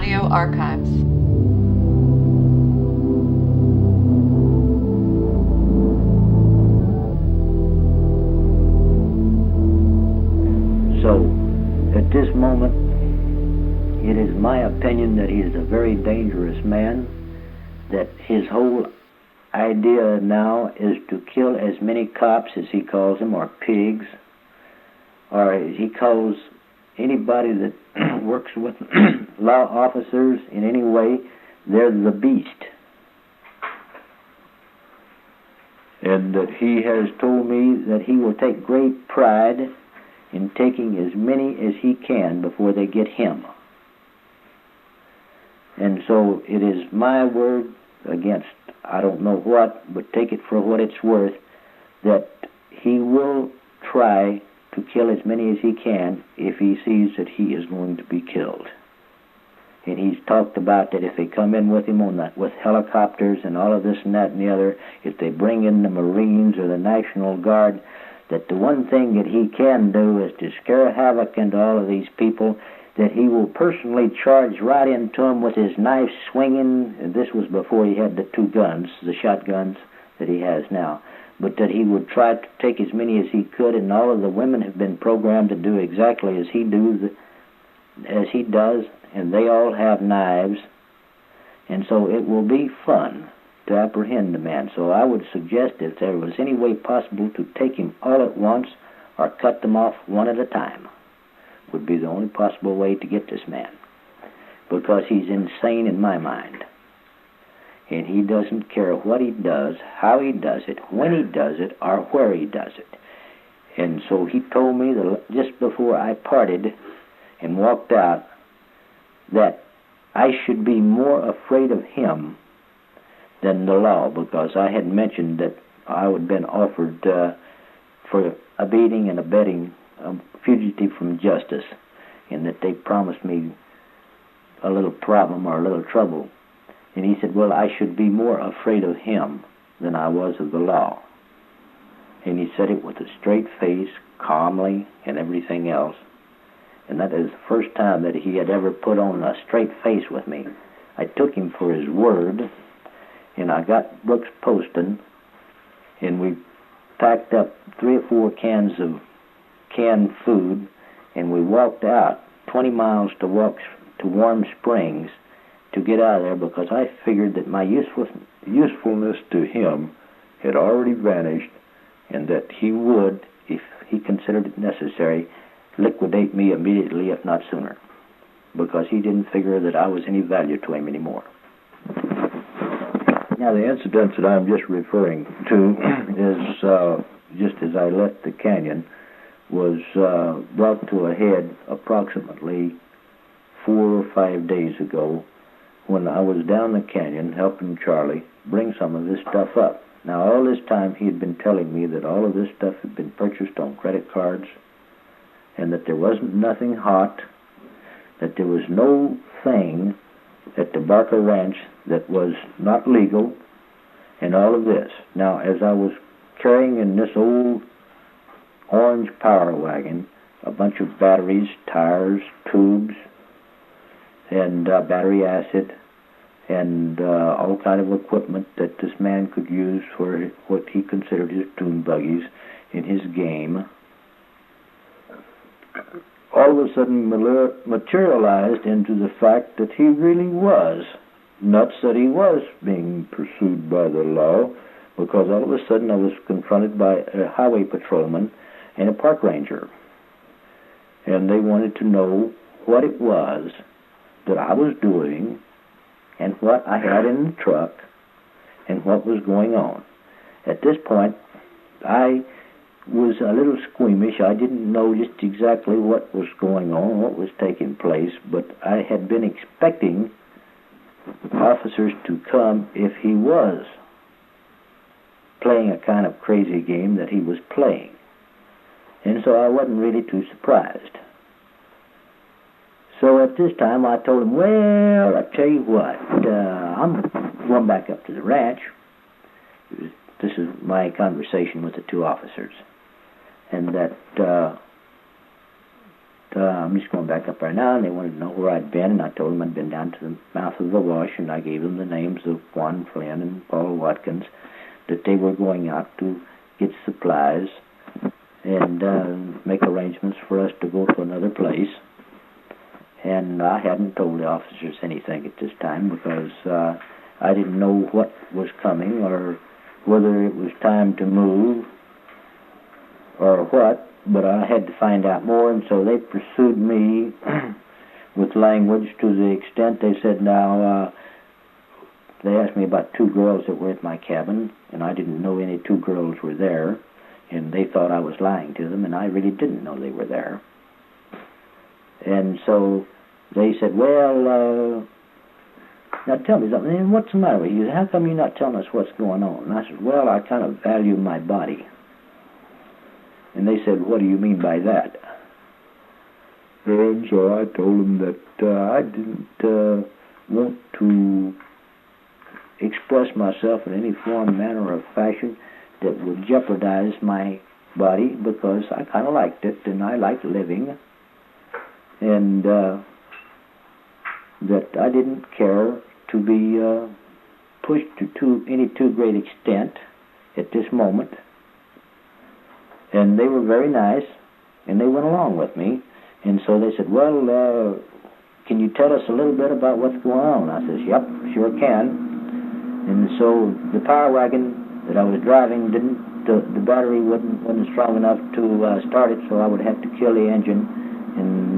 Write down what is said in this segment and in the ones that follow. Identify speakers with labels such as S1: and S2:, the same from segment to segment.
S1: audio archives.
S2: So, at this moment, it is my opinion that he is a very dangerous man, that his whole idea now is to kill as many cops, as he calls them, or pigs, or he calls anybody that works with law officers in any way, they're the beast. And that he has told me that he will take great pride in taking as many as he can before they get him. And so it is my word against I don't know what, but take it for what it's worth, that he will try to kill as many as he can if he sees that he is going to be killed. And he's talked about that if they come in with him on that, with helicopters and all of this and that and the other, if they bring in the Marines or the National Guard, that the one thing that he can do is to scare havoc into all of these people, that he will personally charge right into them with his knife swinging, and this was before he had the two guns, the shotguns that he has now, but that he would try to take as many as he could, and all of the women have been programmed to do exactly as he does, and they all have knives, and so it will be fun to apprehend the man. So I would suggest if there was any way possible to take him all at once or cut them off one at a time, would be the only possible way to get this man, because he's insane in my mind, and he doesn't care what he does, how he does it, when he does it, or where he does it. And so he told me that just before I parted and walked out, that I should be more afraid of him than the law, because I had mentioned that I had been offered for aiding and abetting a fugitive from justice, and that they promised me a little problem or a little trouble. And he said, well, I should be more afraid of him than I was of the law. And he said it with a straight face, calmly, and everything else. And that is the first time that he had ever put on a straight face with me. I took him for his word, and I got Brooks Poston, and we packed up 3 or 4 cans of canned food, and we walked out 20 miles to Warm Springs to get out of there, because I figured that my usefulness to him had already vanished, and that he would, if he considered it necessary, liquidate me immediately, if not sooner, because he didn't figure that I was any value to him anymore. Now, the incident that I'm just referring to is just as I left the canyon, was brought to a head approximately 4 or 5 days ago, when I was down the canyon helping Charlie bring some of this stuff up. Now, all this time he had been telling me that all of this stuff had been purchased on credit cards, and that there wasn't nothing hot, that there was no thing at the Barker Ranch that was not legal, and all of this. Now, as I was carrying in this old orange power wagon a bunch of batteries, tires, tubes, and battery acid, and all kind of equipment that this man could use for what he considered his tune buggies in his game, all of a sudden materialized into the fact that he really was nuts, that he was being pursued by the law, because all of a sudden I was confronted by a highway patrolman and a park ranger, and they wanted to know what it was that I was doing and what I had in the truck and what was going on. At this point, I was a little squeamish. I didn't know just exactly what was going on, what was taking place, but I had been expecting officers to come if he was playing a kind of crazy game that he was playing. And so I wasn't really too surprised. So at this time I told him, well, I tell you what, I'm going back up to the ranch. This is my conversation with the 2 officers. And that I'm just going back up there now, and they wanted to know where I'd been, and I told them I'd been down to the mouth of the wash, and I gave them the names of Juan Flynn and Paul Watkins, that they were going out to get supplies and make arrangements for us to go to another place. And I hadn't told the officers anything at this time because I didn't know what was coming or whether it was time to move or what, but I had to find out more, and so they pursued me with language to the extent they said, they asked me about 2 girls that were at my cabin, and I didn't know any 2 girls were there, and they thought I was lying to them, and I really didn't know they were there. And so they said, well, now tell me something, and what's the matter with you? How come you're not telling us what's going on? And I said, well, I kind of value my body. And they said, what do you mean by that? And so I told them that I didn't want to express myself in any form, manner, or fashion that would jeopardize my body because I kind of liked it and I liked living, and that I didn't care to be pushed to any too great extent at this moment. And they were very nice, and they went along with me. And so they said, well, can you tell us a little bit about what's going on? I says, yep, sure can. And so the power wagon that I was driving the battery wasn't strong enough to start it, so I would have to kill the engine and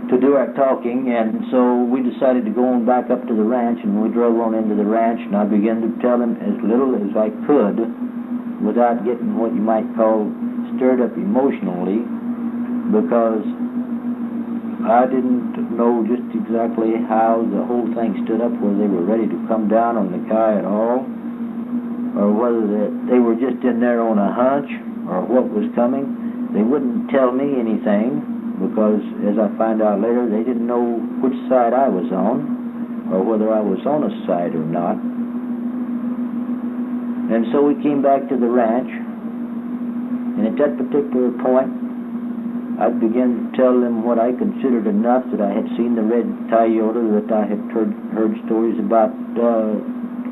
S2: to do our talking. And so we decided to go on back up to the ranch, and we drove on into the ranch, and I began to tell them as little as I could without getting what you might call stirred up emotionally, because I didn't know just exactly how the whole thing stood up, whether they were ready to come down on the guy at all, or whether they were just in there on a hunch, or what was coming. They wouldn't tell me anything, because as I find out later, they didn't know which side I was on, or whether I was on a side or not. And so we came back to the ranch, and at that particular point, I began to tell them what I considered enough, that I had seen the red Toyota, that I had heard stories about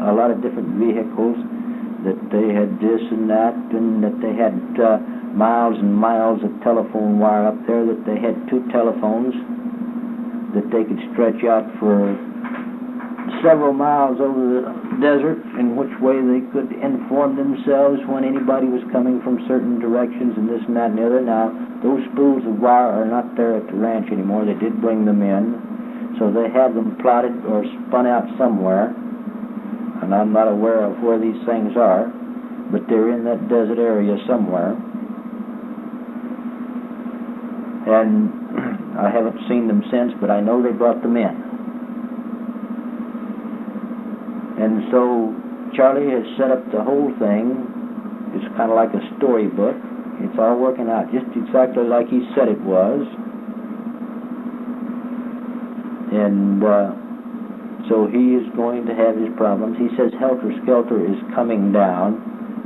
S2: a lot of different vehicles, that they had this and that, and that they had miles and miles of telephone wire up there, that they had 2 telephones, that they could stretch out for several miles over the desert, in which way they could inform themselves when anybody was coming from certain directions, and this and that and the other. Now, those spools of wire are not there at the ranch anymore. They did bring them in, so they have them plotted or spun out somewhere, and I'm not aware of where these things are, but they're in that desert area somewhere. And I haven't seen them since, but I know they brought them in. And so Charlie has set up the whole thing. It's kind of like a storybook. It's all working out just exactly like he said it was. And so he is going to have his problems. He says Helter Skelter is coming down,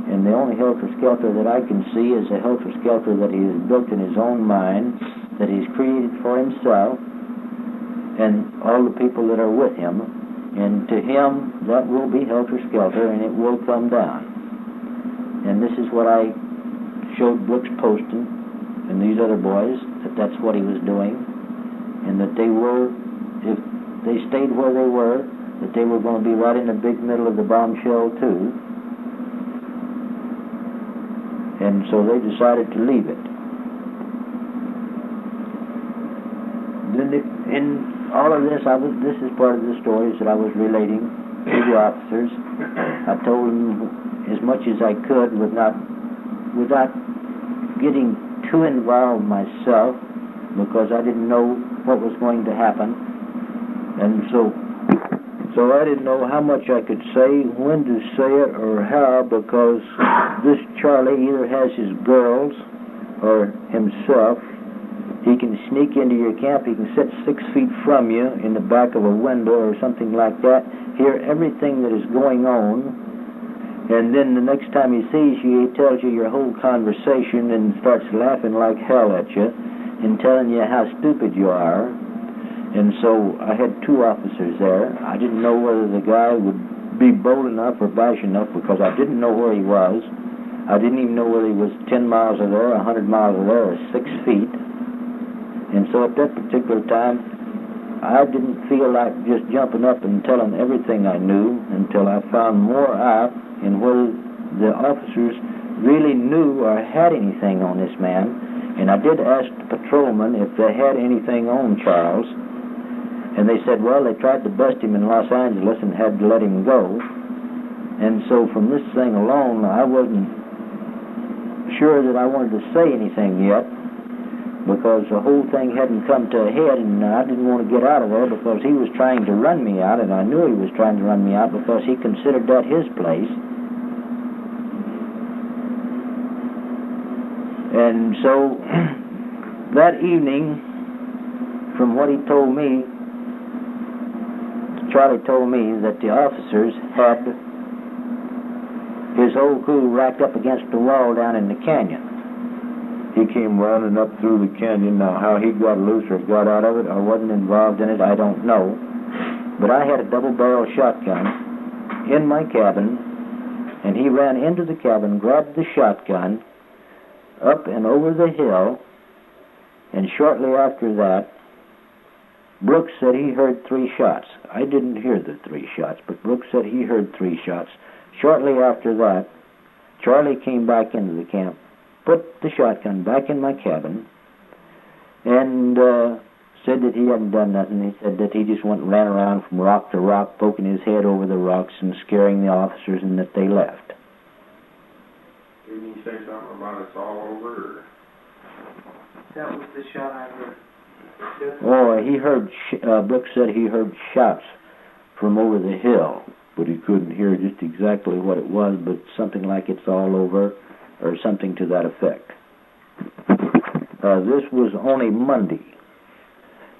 S2: and the only Helter Skelter that I can see is a Helter Skelter that he has built in his own mind, that he's created for himself and all the people that are with him. And to him, that will be Helter Skelter, and it will come down. And this is what I showed Brooks Poston and these other boys, that that's what he was doing, and that they were, if they stayed where they were, that they were going to be right in the big middle of the bombshell too. And so they decided to leave it. Then in all of this, this is part of the stories that I was relating to the officers. I told them as much as I could without getting too involved myself, because I didn't know what was going to happen. And so I didn't know how much I could say, when to say it, or how, because this Charlie either has his girls or himself. He can sneak into your camp. He can sit 6 feet from you in the back of a window or something like that, hear everything that is going on, and then the next time he sees you, he tells you your whole conversation and starts laughing like hell at you. in telling you how stupid you are. And so I had two officers there. I didn't know whether the guy would be bold enough or bash enough because I didn't know where he was. I didn't even know whether he was 10 miles or there, 100 miles or there, or 6 feet. And so at that particular time, I didn't feel like just jumping up and telling everything I knew until I found more out in whether the officers really knew or had anything on this man. And I did ask the patrolman if they had anything on Charles. And they said, well, they tried to bust him in Los Angeles and had to let him go. And so from this thing alone, I wasn't sure that I wanted to say anything yet because the whole thing hadn't come to a head, and I didn't want to get out of there because he was trying to run me out, and I knew he was trying to run me out because he considered that his place. And so that evening, from what he told me, Charlie told me that the officers had his whole crew racked up against the wall down in the canyon. He came running up through the canyon. Now, how he got loose or got out of it or wasn't involved in it, I don't know. But I had a double-barrel shotgun in my cabin, and he ran into the cabin, grabbed the shotgun, up and over the hill, and shortly after that, Brooks said he heard 3 shots. I didn't hear the 3 shots, but Brooks said he heard 3 shots. Shortly after that, Charlie came back into the camp, put the shotgun back in my cabin, and said that he hadn't done nothing. He said that he just went and ran around from rock to rock, poking his head over the rocks and scaring the officers, and that they left.
S1: Didn't he say something about it's all over? Or?
S3: That was the shot I heard.
S2: Oh, he heard, Brooks said he heard shots from over the hill, but he couldn't hear just exactly what it was, but something like it's all over, or something to that effect. This was on a Monday,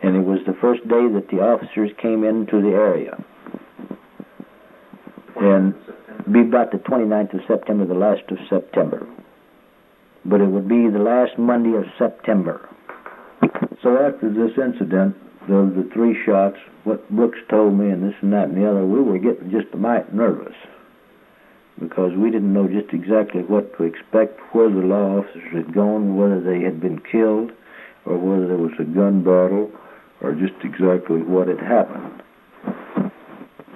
S2: and it was the first day that the officers came into the area. And be about the 29th of September, the last of September. But it would be the last Monday of September. So after this incident, the 3 shots, what Brooks told me and this and that and the other, we were getting just a mite nervous because we didn't know just exactly what to expect, where the law officers had gone, whether they had been killed or whether there was a gun battle or just exactly what had happened.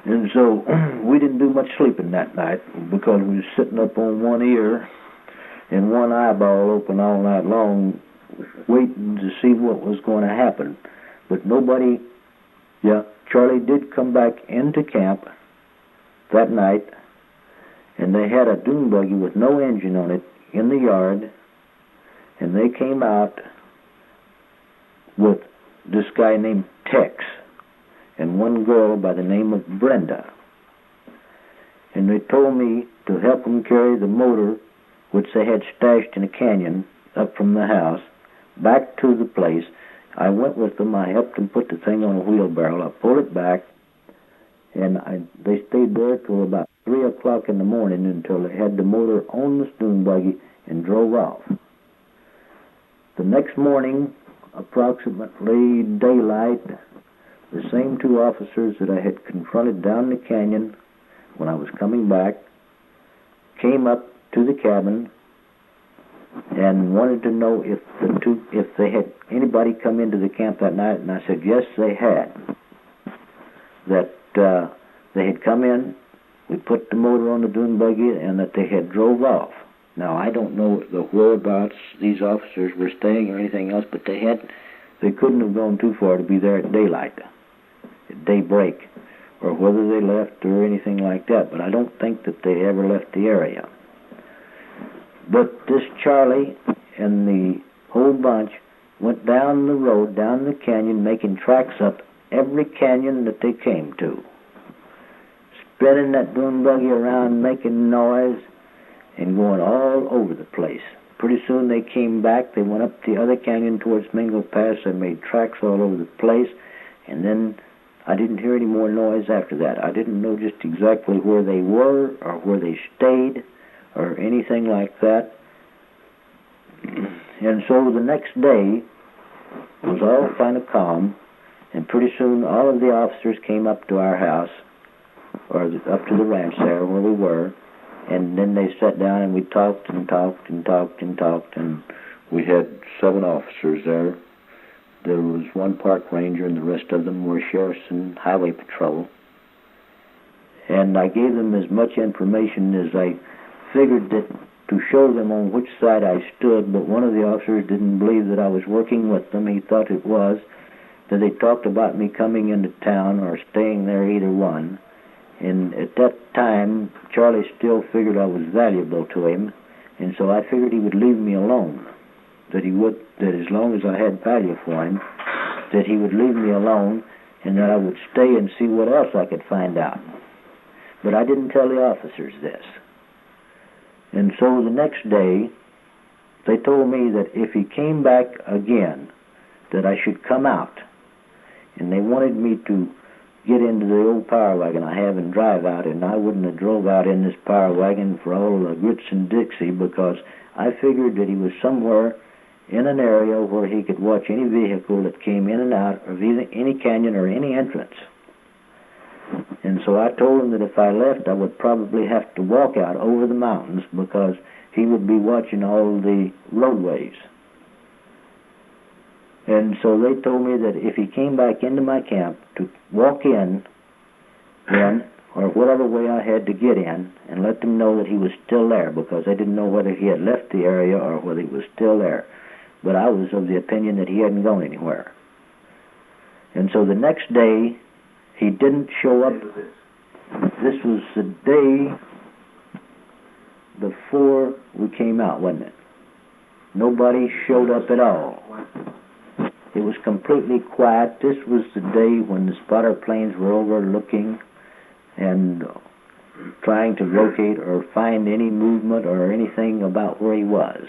S2: And so we didn't do much sleeping that night because we were sitting up on one ear and one eyeball open all night long waiting to see what was going to happen. But nobody, Charlie did come back into camp that night, and they had a dune buggy with no engine on it in the yard, and they came out with this guy named Tex and one girl by the name of Brenda. And they told me to help them carry the motor, which they had stashed in a canyon up from the house, back to the place. I went with them. I helped them put the thing on a wheelbarrow. I pulled it back, and they stayed there till about 3 o'clock in the morning until they had the motor on the dune buggy and drove off. The next morning, approximately daylight, the same 2 officers that I had confronted down the canyon when I was coming back came up to the cabin and wanted to know if they had anybody come into the camp that night, and I said yes, they had. That they had come in, we put the motor on the dune buggy, and that they had drove off. Now I don't know the whereabouts these officers were staying or anything else, but they couldn't have gone too far to be there at daylight, at daybreak, or whether they left or anything like that. But I don't think that they ever left the area. But this Charlie and the whole bunch went down the road, down the canyon, making tracks up every canyon that they came to, spinning that dune buggy around, making noise, and going all over the place. Pretty soon they came back. They went up the other canyon towards Mingo Pass and made tracks all over the place, and then I didn't hear any more noise after that. I didn't know just exactly where they were or where they stayed or anything like that. And so the next day, was all kind of calm, and pretty soon all of the officers came up to our house, or up to the ranch there where we were, and then they sat down and we talked and talked and talked and talked, and we had 7 officers there. There was 1 park ranger, and the rest of them were sheriffs and highway patrol. And I gave them as much information as I figured that to show them on which side I stood, but one of the officers didn't believe that I was working with them. He thought it was that they talked about me coming into town or staying there, either one. And at that time, Charlie still figured I was valuable to him, and so I figured he would leave me alone. That as long as I had value for him, that he would leave me alone, and that I would stay and see what else I could find out. But I didn't tell the officers this. And so the next day, they told me that if he came back again, that I should come out. And they wanted me to get into the old power wagon I have and drive out, and I wouldn't have drove out in this power wagon for all the grits and Dixie, because I figured that he was somewhere in an area where he could watch any vehicle that came in and out of any canyon or any entrance. And so I told him that if I left, I would probably have to walk out over the mountains, because he would be watching all the roadways. And so they told me that if he came back into my camp, to walk in then, or whatever way I had to get in, and let them know that he was still there, because they didn't know whether he had left the area or whether he was still there. But I was of the opinion that he hadn't gone anywhere. And so the next day, he didn't show up. This was the day before we came out, wasn't it? Nobody showed up at all. It was completely quiet. This was the day when the spotter planes were overlooking and trying to locate or find any movement or anything about where he was.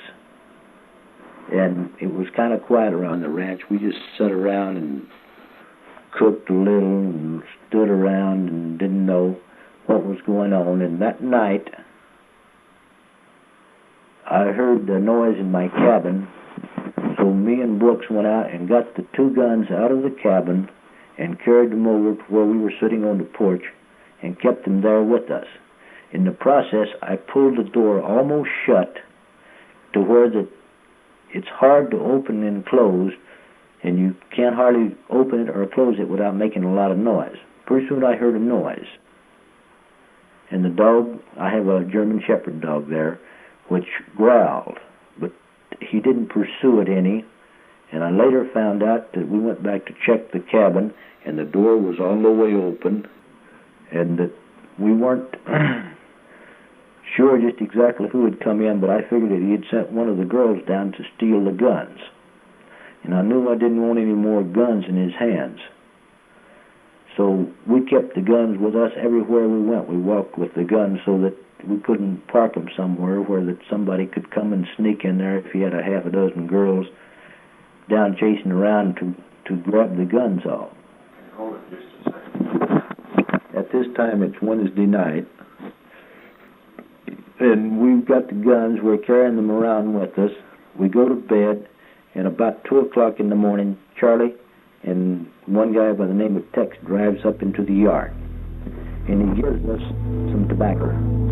S2: And it was kind of quiet around the ranch. We just sat around and cooked a little and stood around and didn't know what was going on. And that night, I heard the noise in my cabin, so me and Brooks went out and got the 2 guns out of the cabin and carried them over to where we were sitting on the porch and kept them there with us. In the process, I pulled the door almost shut to where it's hard to open and close, and you can't hardly open it or close it without making a lot of noise. Pretty soon I heard a noise. And the dog, I have a German Shepherd dog there, which growled, but he didn't pursue it any. And I later found out that we went back to check the cabin, and the door was all the way open, and that we weren't sure just exactly who had come in, but I figured that he had sent one of the girls down to steal the guns. And I knew I didn't want any more guns in his hands. So we kept the guns with us everywhere we went. We walked with the guns so that we couldn't park them somewhere where that somebody could come and sneak in there if he had a half a dozen girls down chasing around to grab the guns off.
S1: Hold it just a second.
S2: At this time, it's Wednesday night, and we've got the guns. We're carrying them around with us. We go to bed, and about 2 o'clock in the morning, Charlie and one guy by the name of Tex drives up into the yard, and he gives us some tobacco.